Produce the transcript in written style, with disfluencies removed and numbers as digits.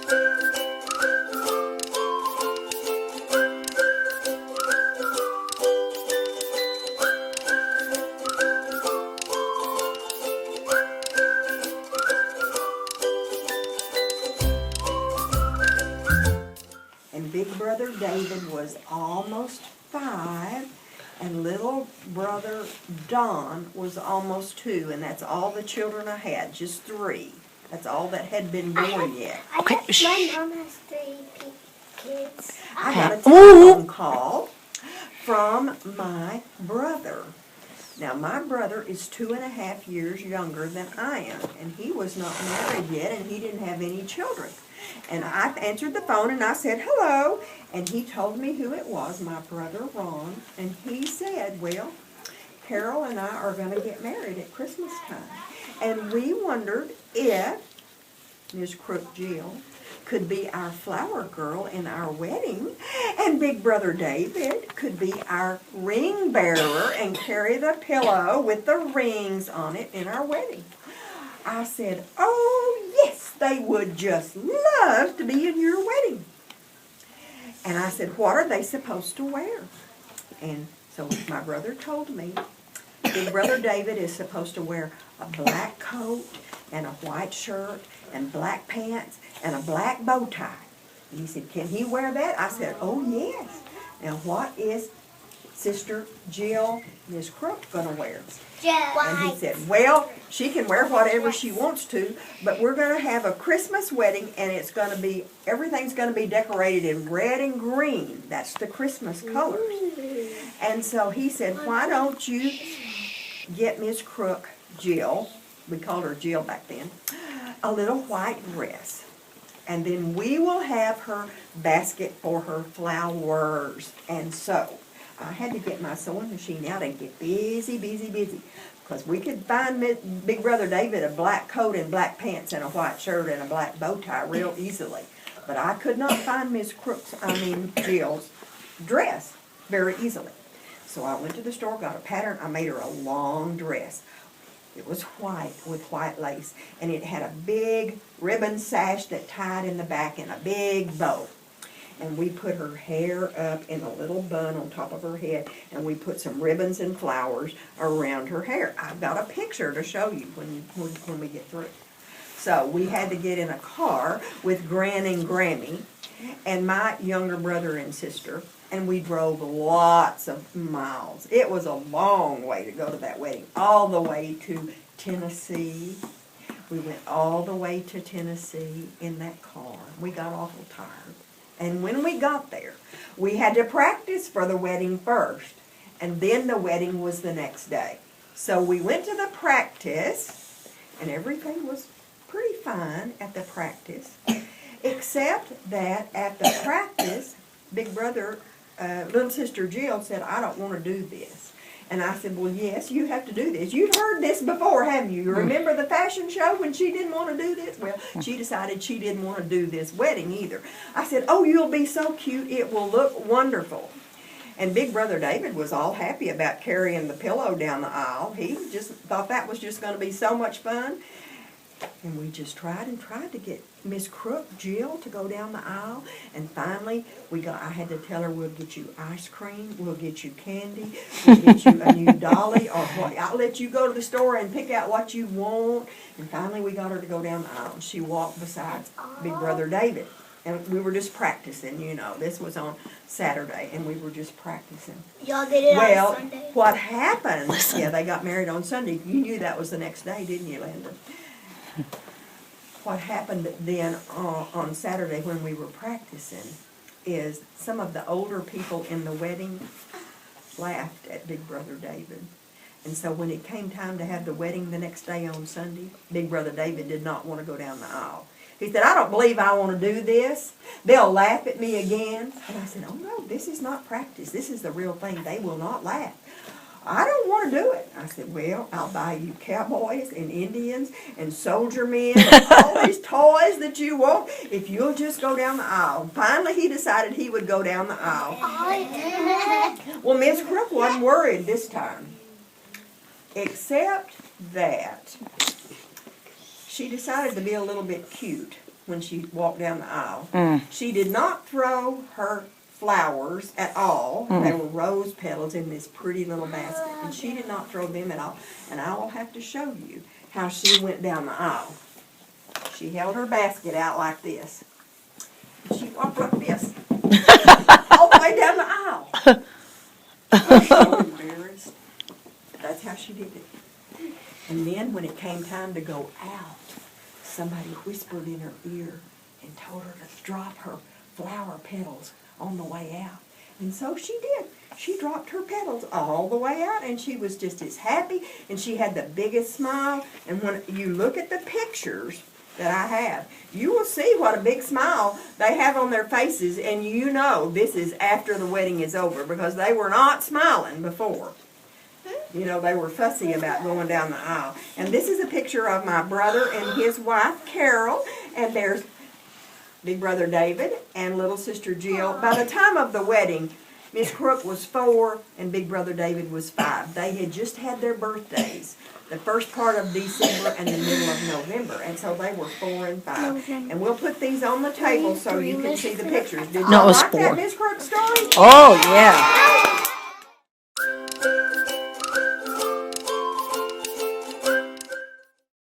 And big brother David was almost 5, and little brother Don was almost 2, and that's all the children I had, just 3. That's all that had been born yet. Okay, My mom has 3 kids. I got a telephone call from my brother. Now, my brother is 2.5 years younger than I am, and he was not married yet, and he didn't have any children. And I answered the phone, and I said, hello, and he told me who it was, my brother Ron, and he said, well, Carol and I are going to get married at Christmas time. And we wondered if Miss Crook Jill could be our flower girl in our wedding, and big brother David could be our ring bearer and carry the pillow with the rings on it in our wedding. I said, oh yes, they would just love to be in your wedding. And I said, what are they supposed to wear? And so my brother told me, big brother David is supposed to wear a black coat and a white shirt and black pants and a black bow tie. And he said, can he wear that? I said, oh yes. Now what is Sister Jill, Miss Crook, going to wear? And he said, well, she can wear whatever she wants to, but we're going to have a Christmas wedding, and it's going to be, everything's going to be decorated in red and green. That's the Christmas colors. And so he said, why don't you get Miss Crook, Jill, we called her Jill back then, a little white dress. And then we will have her basket for her flowers. And so I had to get my sewing machine out and get busy, because we could find big brother David a black coat and black pants and a white shirt and a black bow tie real easily. But I could not find Jill's dress very easily. So I went to the store, got a pattern. I made her a long dress. It was white with white lace, and it had a big ribbon sash that tied in the back and a big bow. And we put her hair up in a little bun on top of her head, and we put some ribbons and flowers around her hair. I've got a picture to show you when we get through. So we had to get in a car with Gran and Grammy and my younger brother and sister, and we drove lots of miles. It was a long way to go to that wedding, all the way to Tennessee. We went all the way to Tennessee in that car. We got awful tired. And when we got there, we had to practice for the wedding first, and then the wedding was the next day. So we went to the practice, and everything was pretty fine at the practice, except that at the practice, big brother, little sister Jill said, I don't want to do this. And I said, well, yes, you have to do this. You've heard this before, haven't you? You remember the fashion show when she didn't want to do this? Well, she decided she didn't want to do this wedding either. I said, oh, you'll be so cute. It will look wonderful. And big brother David was all happy about carrying the pillow down the aisle. He just thought that was just going to be so much fun. And we just tried and tried to get Miss Crook, Jill, to go down the aisle. And finally, I had to tell her, we'll get you ice cream, we'll get you candy, we'll get you a new dolly, or what. I'll let you go to the store and pick out what you want. And finally, we got her to go down the aisle. She walked beside big brother David. And we were just practicing, you know. This was on Saturday, and we were just practicing. Y'all did it on Sunday? Well, what happened, yeah, they got married on Sunday. You knew that was the next day, didn't you, Linda? What happened then on Saturday when we were practicing is some of the older people in the wedding laughed at big brother David. And so when it came time to have the wedding the next day on Sunday, big brother David did not want to go down the aisle. He said, I don't believe I want to do this. They'll laugh at me again. And I said, oh no, this is not practice. This is the real thing. They will not laugh. I don't want to do it. I said, well, I'll buy you cowboys and Indians and soldier men and all these toys that you want if you'll just go down the aisle. Finally, he decided he would go down the aisle. Well, Miss Crook wasn't worried this time, except that she decided to be a little bit cute. when she walked down the aisle. She did not throw her flowers at all. They were rose petals in this pretty little basket, and she did not throw them at all. And I will have to show you how she went down the aisle. She held her basket out like this. And she walked like this. All the way down the aisle. I was so embarrassed. That's how she did it. And then when it came time to go out, somebody whispered in her ear and told her to drop her flower petals on the way out. And so she did. She dropped her petals all the way out, and she was just as happy, and she had the biggest smile. And when you look at the pictures that I have, you will see what a big smile they have on their faces, and you know this is after the wedding is over, because they were not smiling before. You know, they were fussy about going down the aisle. And this is a picture of my brother and his wife, Carol, and there's big brother David and little sister Jill. By the time of the wedding, Miss Crook was 4 and big brother David was 5. They had just had their birthdays, the first part of December and the middle of November, and so they were 4 and 5. And we'll put these on the table so you can see the pictures. Did you No, it was like 4. that Miss Crook story? Oh, yeah.